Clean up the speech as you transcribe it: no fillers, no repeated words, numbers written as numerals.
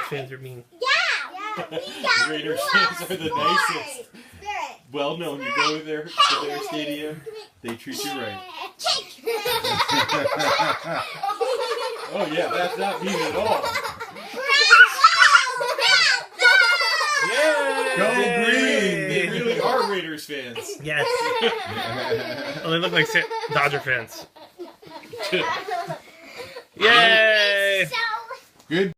fans are mean. Yeah. Raiders fans are the nicest. Well known. You go there to their stadium, they treat you right. Oh yeah, that's not mean at all. Yay! Go Green! They really are Raiders fans. Yes. Oh, they look like Dodger fans. Yay! So Good.